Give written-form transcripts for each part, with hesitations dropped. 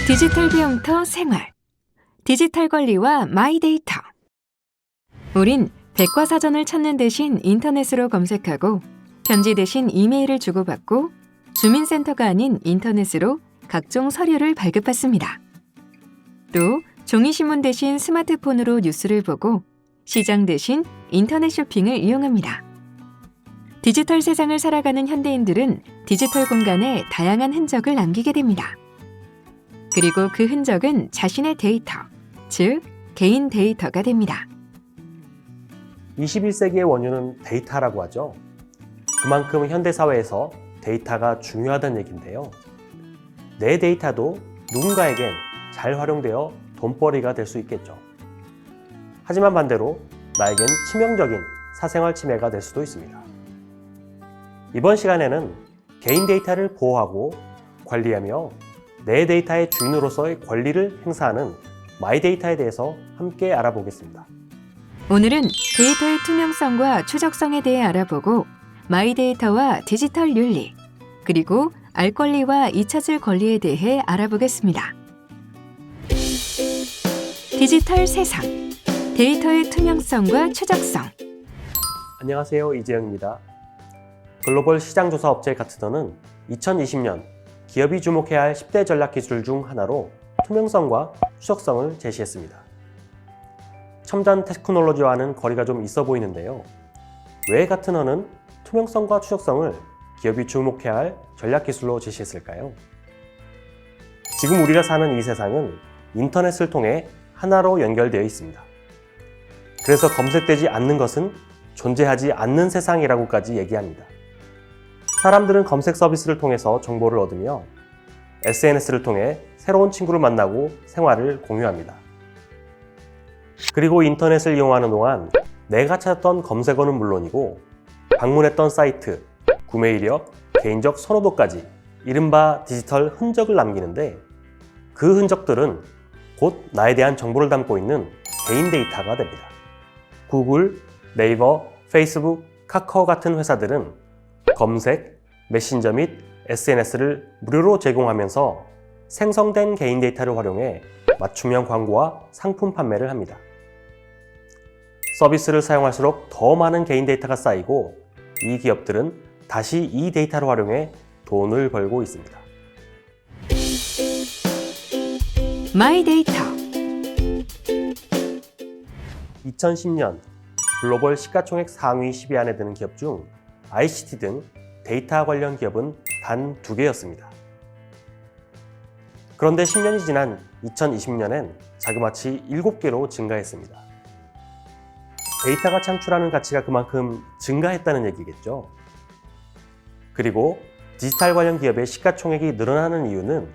디지털 비용터 생활, 디지털 권리와 마이데이터. 우린 백과사전을 찾는 대신 인터넷으로 검색하고 편지 대신 이메일을 주고받고 주민센터가 아닌 인터넷으로 각종 서류를 발급받습니다. 또 종이신문 대신 스마트폰으로 뉴스를 보고 시장 대신 인터넷 쇼핑을 이용합니다. 디지털 세상을 살아가는 현대인들은 디지털 공간에 다양한 흔적을 남기게 됩니다. 그리고 그 흔적은 자신의 데이터, 즉 개인 데이터가 됩니다. 21세기의 원흉은 데이터라고 하죠. 그만큼 현대사회에서 데이터가 중요하다는 얘기인데요. 내 데이터도 누군가에겐 잘 활용되어 돈벌이가 될 수 있겠죠. 하지만 반대로 나에겐 치명적인 사생활 침해가 될 수도 있습니다. 이번 시간에는 개인 데이터를 보호하고 관리하며 내 데이터의 주인으로서의 권리를 행사하는 마이데이터에 대해서 함께 알아보겠습니다. 오늘은 데이터의 투명성과 추적성에 대해 알아보고 마이데이터와 디지털 윤리, 그리고 알 권리와 잊혀질 권리에 대해 알아보겠습니다. 디지털 세상, 데이터의 투명성과 추적성. 안녕하세요, 이재영입니다. 글로벌 시장조사 업체 가트너는 2020년 기업이 주목해야 할 10대 전략 기술 중 하나로 투명성과 추적성을 제시했습니다. 첨단 테크놀로지와는 거리가 좀 있어 보이는데요. 왜 가트너는 투명성과 추적성을 기업이 주목해야 할 전략 기술로 제시했을까요? 지금 우리가 사는 이 세상은 인터넷을 통해 하나로 연결되어 있습니다. 그래서 검색되지 않는 것은 존재하지 않는 세상이라고까지 얘기합니다. 사람들은 검색 서비스를 통해서 정보를 얻으며 SNS를 통해 새로운 친구를 만나고 생활을 공유합니다. 그리고 인터넷을 이용하는 동안 내가 찾았던 검색어는 물론이고 방문했던 사이트, 구매 이력, 개인적 선호도까지 이른바 디지털 흔적을 남기는데 그 흔적들은 곧 나에 대한 정보를 담고 있는 개인 데이터가 됩니다. 구글, 네이버, 페이스북, 카카오 같은 회사들은 검색, 메신저 및 SNS를 무료로 제공하면서 생성된 개인 데이터를 활용해 맞춤형 광고와 상품 판매를 합니다. 서비스를 사용할수록 더 많은 개인 데이터가 쌓이고 이 기업들은 다시 이 데이터를 활용해 돈을 벌고 있습니다. 마이데이터. 2010년 글로벌 시가총액 상위 10위 안에 드는 기업 중 ICT 등 데이터 관련 기업은 단 2개였습니다. 그런데 10년이 지난 2020년엔 자그마치 7개로 증가했습니다. 데이터가 창출하는 가치가 그만큼 증가했다는 얘기겠죠. 그리고 디지털 관련 기업의 시가총액이 늘어나는 이유는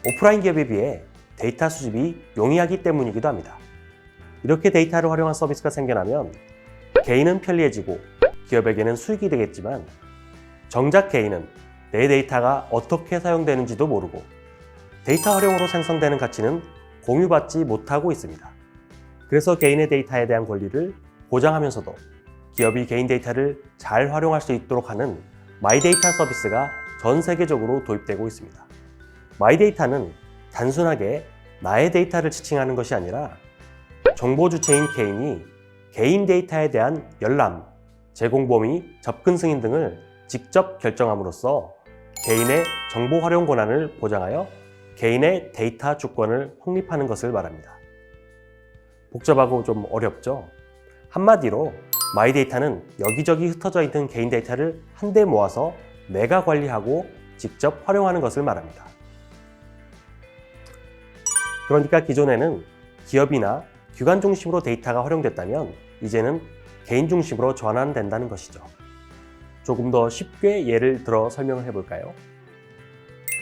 오프라인 기업에 비해 데이터 수집이 용이하기 때문이기도 합니다. 이렇게 데이터를 활용한 서비스가 생겨나면 개인은 편리해지고 기업에게는 수익이 되겠지만 정작 개인은 내 데이터가 어떻게 사용되는지도 모르고 데이터 활용으로 생성되는 가치는 공유받지 못하고 있습니다. 그래서 개인의 데이터에 대한 권리를 보장하면서도 기업이 개인 데이터를 잘 활용할 수 있도록 하는 마이데이터 서비스가 전 세계적으로 도입되고 있습니다. 마이데이터는 단순하게 나의 데이터를 지칭하는 것이 아니라 정보 주체인 개인이 개인 데이터에 대한 열람, 제공 범위, 접근 승인 등을 직접 결정함으로써 개인의 정보 활용 권한을 보장하여 개인의 데이터 주권을 확립하는 것을 말합니다. 복잡하고 좀 어렵죠? 한마디로 마이데이터는 여기저기 흩어져 있는 개인 데이터를 한데 모아서 내가 관리하고 직접 활용하는 것을 말합니다. 그러니까 기존에는 기업이나 기관 중심으로 데이터가 활용됐다면 이제는 개인 중심으로 전환된다는 것이죠. 조금 더 쉽게 예를 들어 설명을 해볼까요?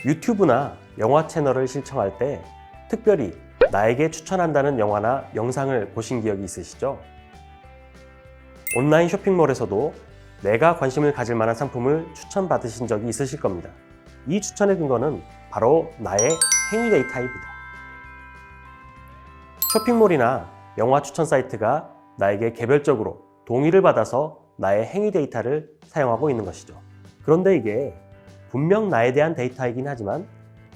유튜브나 영화 채널을 신청할 때 특별히 나에게 추천한다는 영화나 영상을 보신 기억이 있으시죠? 온라인 쇼핑몰에서도 내가 관심을 가질 만한 상품을 추천받으신 적이 있으실 겁니다. 이 추천의 근거는 바로 나의 행위 데이터입니다. 쇼핑몰이나 영화 추천 사이트가 나에게 개별적으로 동의를 받아서 나의 행위 데이터를 사용하고 있는 것이죠. 그런데 이게 분명 나에 대한 데이터이긴 하지만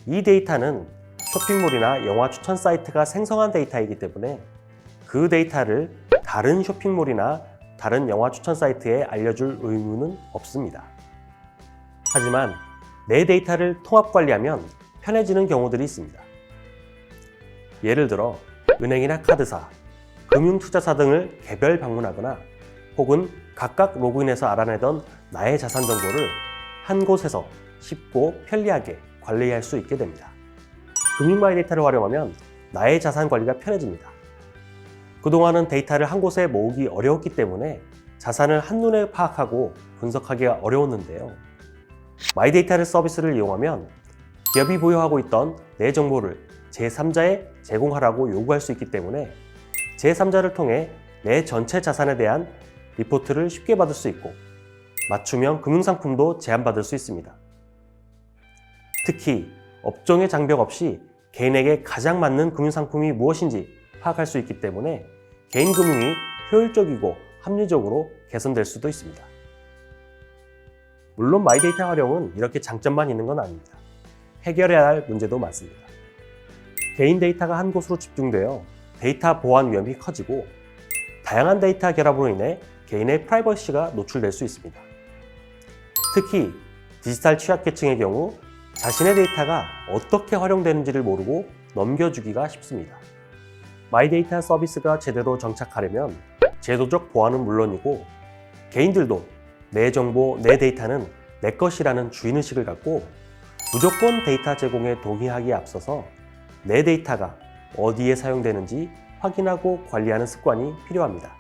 이 데이터는 쇼핑몰이나 영화 추천 사이트가 생성한 데이터이기 때문에 그 데이터를 다른 쇼핑몰이나 다른 영화 추천 사이트에 알려줄 의무는 없습니다. 하지만 내 데이터를 통합 관리하면 편해지는 경우들이 있습니다. 예를 들어 은행이나 카드사, 금융투자사 등을 개별 방문하거나 혹은 각각 로그인해서 알아내던 나의 자산 정보를 한 곳에서 쉽고 편리하게 관리할 수 있게 됩니다. 금융마이데이터를 활용하면 나의 자산 관리가 편해집니다. 그동안은 데이터를 한 곳에 모으기 어려웠기 때문에 자산을 한눈에 파악하고 분석하기가 어려웠는데요. 마이데이터 서비스를 이용하면 기업이 보유하고 있던 내 정보를 제3자에 제공하라고 요구할 수 있기 때문에 제3자를 통해 내 전체 자산에 대한 리포트를 쉽게 받을 수 있고 맞춤형 금융상품도 제안받을 수 있습니다. 특히 업종의 장벽 없이 개인에게 가장 맞는 금융상품이 무엇인지 파악할 수 있기 때문에 개인 금융이 효율적이고 합리적으로 개선될 수도 있습니다. 물론 마이데이터 활용은 이렇게 장점만 있는 건 아닙니다. 해결해야 할 문제도 많습니다. 개인 데이터가 한 곳으로 집중되어 데이터 보안 위험이 커지고 다양한 데이터 결합으로 인해 개인의 프라이버시가 노출될 수 있습니다. 특히 디지털 취약계층의 경우 자신의 데이터가 어떻게 활용되는지를 모르고 넘겨주기가 쉽습니다. 마이데이터 서비스가 제대로 정착하려면 제도적 보안은 물론이고 개인들도 내 정보, 내 데이터는 내 것이라는 주인의식을 갖고 무조건 데이터 제공에 동의하기에 앞서서 내 데이터가 어디에 사용되는지 확인하고 관리하는 습관이 필요합니다.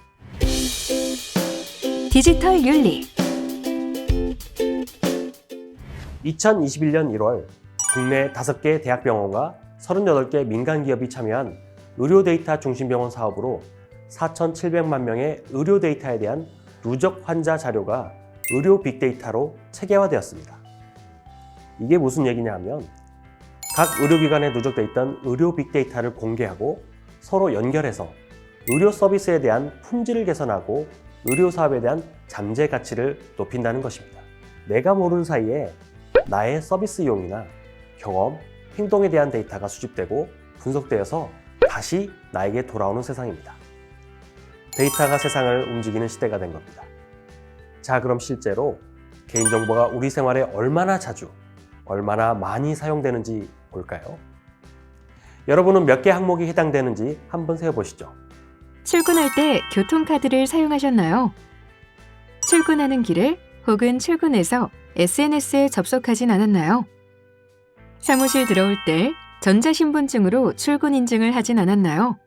디지털 윤리 2021년 1월 국내 5개 대학병원과 38개 민간기업이 참여한 의료 데이터 중심병원 사업으로 4,700만 명의 의료 데이터에 대한 누적 환자 자료가 의료 빅데이터로 체계화되었습니다. 이게 무슨 얘기냐 하면 각 의료기관에 누적돼 있던 의료 빅데이터를 공개하고 서로 연결해서 의료 서비스에 대한 품질을 개선하고 의료 사업에 대한 잠재 가치를 높인다는 것입니다. 내가 모르는 사이에 나의 서비스 이용이나 경험, 행동에 대한 데이터가 수집되고 분석되어서 다시 나에게 돌아오는 세상입니다. 데이터가 세상을 움직이는 시대가 된 겁니다. 자, 그럼 실제로 개인정보가 우리 생활에 얼마나 자주, 얼마나 많이 사용되는지 볼까요? 여러분은 몇 개 항목이 해당되는지 한번 세어보시죠. 출근할 때 교통카드를 사용하셨나요? 출근하는 길에 혹은 출근해서 SNS에 접속하진 않았나요? 사무실 들어올 때 전자신분증으로 출근 인증을 하진 않았나요?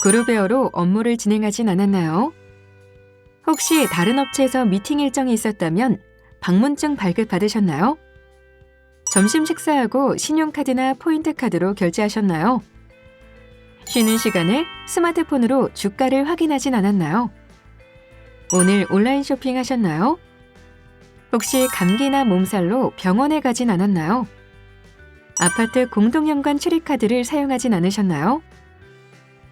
그룹웨어로 업무를 진행하진 않았나요? 혹시 다른 업체에서 미팅 일정이 있었다면 방문증 발급받으셨나요? 점심 식사하고 신용카드나 포인트카드로 결제하셨나요? 쉬는 시간에 스마트폰으로 주가를 확인하진 않았나요? 오늘 온라인 쇼핑 하셨나요? 혹시 감기나 몸살로 병원에 가진 않았나요? 아파트 공동연관 출입카드를 사용하진 않으셨나요?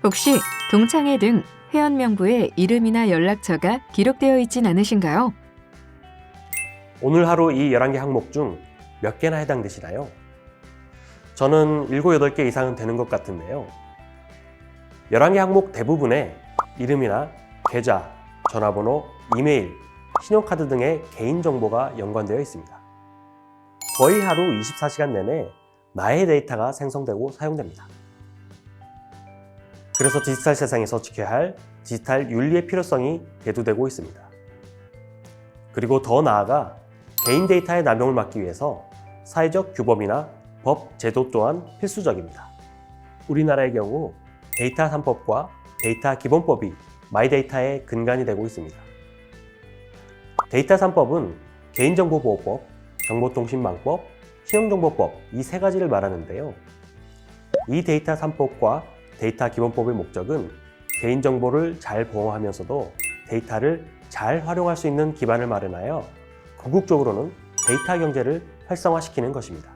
혹시 동창회 등 회원 명부에 이름이나 연락처가 기록되어 있진 않으신가요? 오늘 하루 이 11개 항목 중 몇 개나 해당되시나요? 저는 7, 8개 이상은 되는 것 같은데요. 11개 항목 대부분에 이름이나 계좌, 전화번호, 이메일, 신용카드 등의 개인정보가 연관되어 있습니다. 거의 하루 24시간 내내 나의 데이터가 생성되고 사용됩니다. 그래서 디지털 세상에서 지켜야 할 디지털 윤리의 필요성이 대두되고 있습니다. 그리고 더 나아가 개인 데이터의 남용을 막기 위해서 사회적 규범이나 법, 제도 또한 필수적입니다. 우리나라의 경우 데이터 3법과 데이터 기본법이 마이데이터의 근간이 되고 있습니다. 데이터 3법은 개인정보보호법, 정보통신망법, 신용정보법 이 세 가지를 말하는데요. 이 데이터 3법과 데이터 기본법의 목적은 개인정보를 잘 보호하면서도 데이터를 잘 활용할 수 있는 기반을 마련하여 궁극적으로는 데이터 경제를 활성화시키는 것입니다.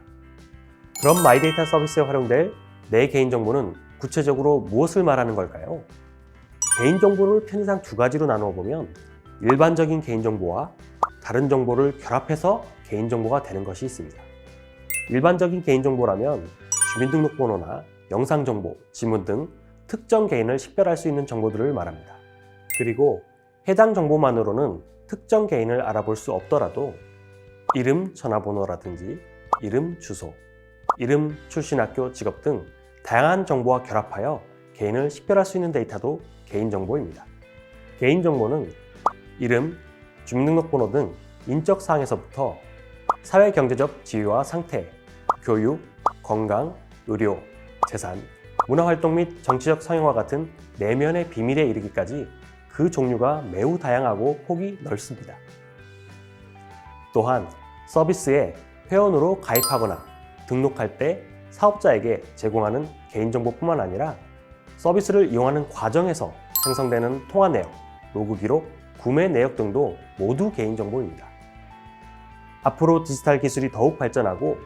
그럼 마이데이터 서비스에 활용될 내 개인정보는 구체적으로 무엇을 말하는 걸까요? 개인정보를 편의상 두 가지로 나누어 보면 일반적인 개인정보와 다른 정보를 결합해서 개인정보가 되는 것이 있습니다. 일반적인 개인정보라면 주민등록번호나 영상정보, 지문 등 특정 개인을 식별할 수 있는 정보들을 말합니다. 그리고 해당 정보만으로는 특정 개인을 알아볼 수 없더라도 이름, 전화번호라든지 이름, 주소, 이름, 출신 학교, 직업 등 다양한 정보와 결합하여 개인을 식별할 수 있는 데이터도 개인정보입니다. 개인정보는 이름, 주민등록번호 등 인적 사항에서부터 사회 경제적 지위와 상태, 교육, 건강, 의료, 재산, 문화활동 및 정치적 성향과 같은 내면의 비밀에 이르기까지 그 종류가 매우 다양하고 폭이 넓습니다. 또한 서비스에 회원으로 가입하거나 등록할 때 사업자에게 제공하는 개인정보뿐만 아니라 서비스를 이용하는 과정에서 생성되는 통화 내역, 로그 기록, 구매 내역 등도 모두 개인정보입니다. 앞으로 디지털 기술이 더욱 발전하고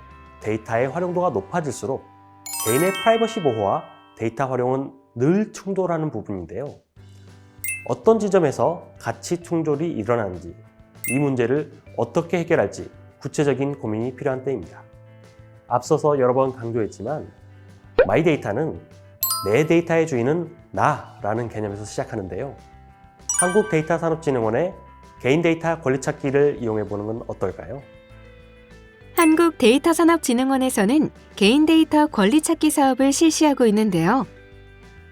데이터의 활용도가 높아질수록 개인의 프라이버시 보호와 데이터 활용은 늘 충돌하는 부분인데요. 어떤 지점에서 가치 충돌이 일어나는지, 이 문제를 어떻게 해결할지 구체적인 고민이 필요한 때입니다. 앞서서 여러 번 강조했지만 마이데이터는 내 데이터의 주인은 나라는 개념에서 시작하는데요. 한국데이터산업진흥원의 개인 데이터 권리찾기를 이용해 보는 건 어떨까요? 한국데이터산업진흥원에서는 개인 데이터 권리찾기 사업을 실시하고 있는데요.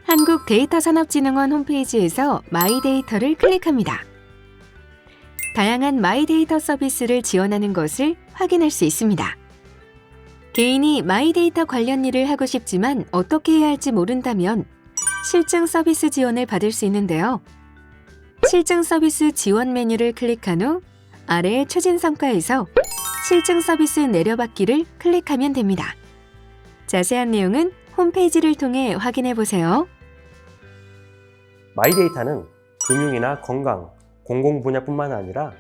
한국데이터산업진흥원 홈페이지에서 마이데이터를 클릭합니다. 다양한 마이데이터 서비스를 지원하는 것을 확인할 수 있습니다. 개인이 마이데이터 관련 일을 하고 싶지만 어떻게 해야 할지 모른다면 실증 서비스 지원을 받을 수 있는데요. 실증 서비스 지원 메뉴를 클릭한 후 아래의 추진 성과에서 실증 서비스 내려받기를 클릭하면 됩니다. 자세한 내용은 홈페이지를 통해 확인해 보세요. 마이데이터는 금융이나 건강, 공공 분야뿐만 아니라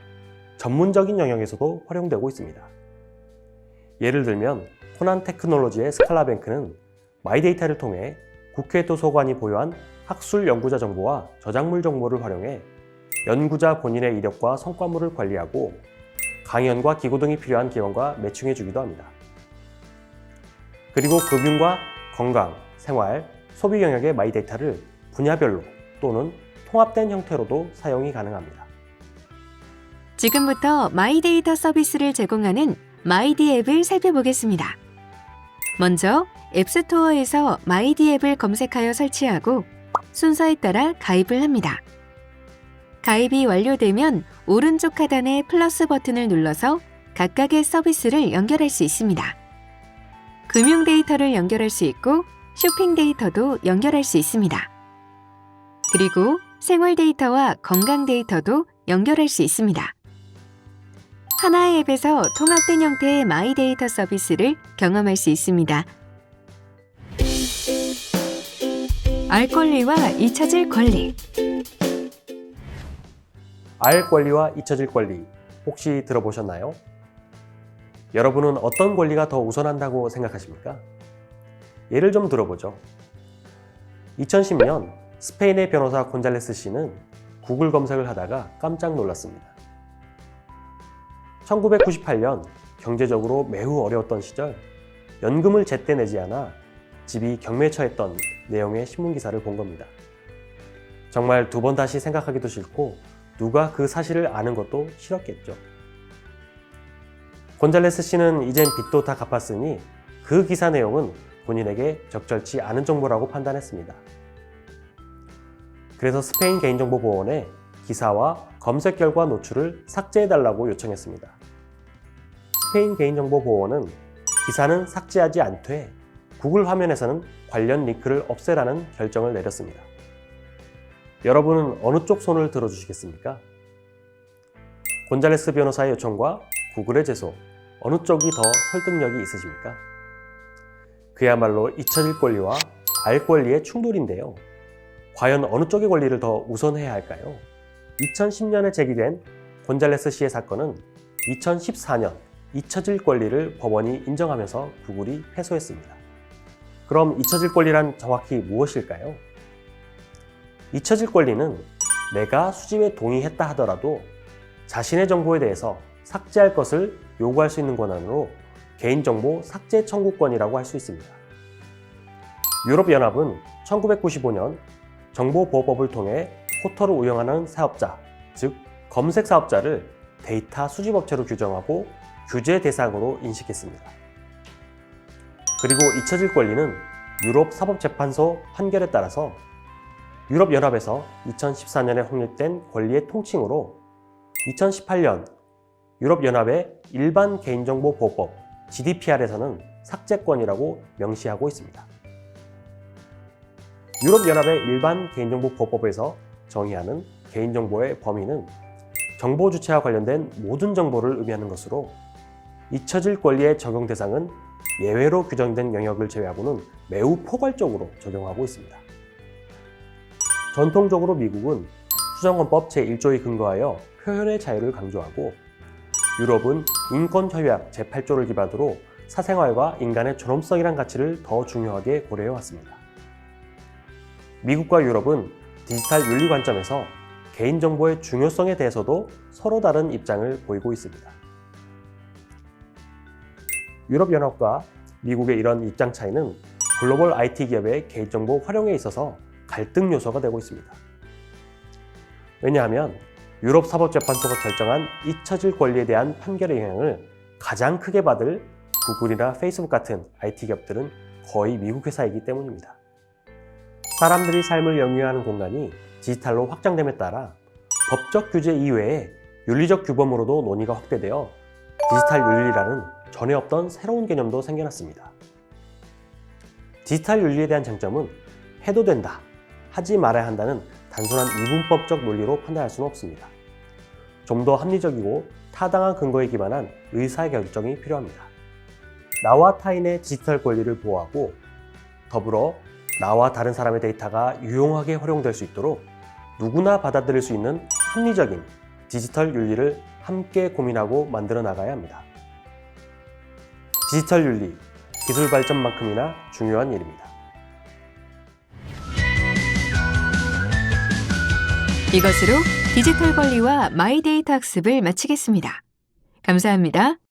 전문적인 영역에서도 활용되고 있습니다. 예를 들면 호난테크놀로지의 스칼라뱅크는 마이데이터를 통해 국회 도서관이 보유한 학술 연구자 정보와 저작물 정보를 활용해 연구자 본인의 이력과 성과물을 관리하고 강연과 기고 등이 필요한 기관과 매칭해 주기도 합니다. 그리고 금융과 건강, 생활, 소비 영역의 마이데이터를 분야별로 또는 통합된 형태로도 사용이 가능합니다. 지금부터 마이데이터 서비스를 제공하는 마이디 앱을 살펴보겠습니다. 먼저 앱스토어에서 마이디 앱을 검색하여 설치하고 순서에 따라 가입을 합니다. 가입이 완료되면 오른쪽 하단의 플러스 버튼을 눌러서 각각의 서비스를 연결할 수 있습니다. 금융 데이터를 연결할 수 있고 쇼핑 데이터도 연결할 수 있습니다. 그리고 생활 데이터와 건강 데이터도 연결할 수 있습니다. 하나의 앱에서 통합된 형태의 마이데이터 서비스를 경험할 수 있습니다. 알 권리와 잊혀질 권리. 알 권리와 잊혀질 권리 혹시 들어보셨나요? 여러분은 어떤 권리가 더 우선한다고 생각하십니까? 예를 좀 들어보죠. 2010년 스페인의 변호사 곤잘레스 씨는 구글 검색을 하다가 깜짝 놀랐습니다. 1998년 경제적으로 매우 어려웠던 시절 연금을 제때 내지 않아 집이 경매에 처했던 내용의 신문기사를 본 겁니다. 정말 두 번 다시 생각하기도 싫고 누가 그 사실을 아는 것도 싫었겠죠. 곤잘레스 씨는 이젠 빚도 다 갚았으니 그 기사 내용은 본인에게 적절치 않은 정보라고 판단했습니다. 그래서 스페인 개인정보보호원에 기사와 검색 결과 노출을 삭제해달라고 요청했습니다. 스페인 개인정보보호원은 기사는 삭제하지 않되 구글 화면에서는 관련 링크를 없애라는 결정을 내렸습니다. 여러분은 어느 쪽 손을 들어주시겠습니까? 곤잘레스 변호사의 요청과 구글의 제소, 어느 쪽이 더 설득력이 있으십니까? 그야말로 잊혀질 권리와 알 권리의 충돌인데요. 과연 어느 쪽의 권리를 더 우선해야 할까요? 2010년에 제기된 곤잘레스 씨의 사건은 2014년 잊혀질 권리를 법원이 인정하면서 구글이 패소했습니다. 그럼 잊혀질 권리란 정확히 무엇일까요? 잊혀질 권리는 내가 수집에 동의했다 하더라도 자신의 정보에 대해서 삭제할 것을 요구할 수 있는 권한으로 개인정보 삭제 청구권이라고 할 수 있습니다. 유럽연합은 1995년 정보보호법을 통해 포털을 운영하는 사업자, 즉 검색 사업자를 데이터 수집업체로 규정하고 규제 대상으로 인식했습니다. 그리고 잊혀질 권리는 유럽 사법재판소 판결에 따라서 유럽연합에서 2014년에 확립된 권리의 통칭으로 2018년 유럽연합의 일반 개인정보보호법 GDPR에서는 삭제권이라고 명시하고 있습니다. 유럽연합의 일반 개인정보보호법에서 정의하는 개인정보의 범위는 정보 주체와 관련된 모든 정보를 의미하는 것으로 잊혀질 권리의 적용 대상은 예외로 규정된 영역을 제외하고는 매우 포괄적으로 적용하고 있습니다. 전통적으로 미국은 수정헌법 제1조에 근거하여 표현의 자유를 강조하고 유럽은 인권협약 제8조를 기반으로 사생활과 인간의 존엄성이란 가치를 더 중요하게 고려해왔습니다. 미국과 유럽은 디지털 윤리 관점에서 개인정보의 중요성에 대해서도 서로 다른 입장을 보이고 있습니다. 유럽연합과 미국의 이런 입장 차이는 글로벌 IT 기업의 개인정보 활용에 있어서 갈등 요소가 되고 있습니다. 왜냐하면 유럽 사법재판소가 결정한 잊혀질 권리에 대한 판결의 영향을 가장 크게 받을 구글이나 페이스북 같은 IT 기업들은 거의 미국 회사이기 때문입니다. 사람들이 삶을 영위하는 공간이 디지털로 확장됨에 따라 법적 규제 이외에 윤리적 규범으로도 논의가 확대되어 디지털 윤리라는 전에 없던 새로운 개념도 생겨났습니다. 디지털 윤리에 대한 쟁점은 해도 된다, 하지 말아야 한다는 단순한 이분법적 논리로 판단할 수는 없습니다. 좀 더 합리적이고 타당한 근거에 기반한 의사결정이 필요합니다. 나와 타인의 디지털 권리를 보호하고 더불어 나와 다른 사람의 데이터가 유용하게 활용될 수 있도록 누구나 받아들일 수 있는 합리적인 디지털 윤리를 함께 고민하고 만들어 나가야 합니다. 디지털 윤리, 기술 발전만큼이나 중요한 일입니다. 이것으로 디지털 권리와 마이데이터 학습을 마치겠습니다. 감사합니다.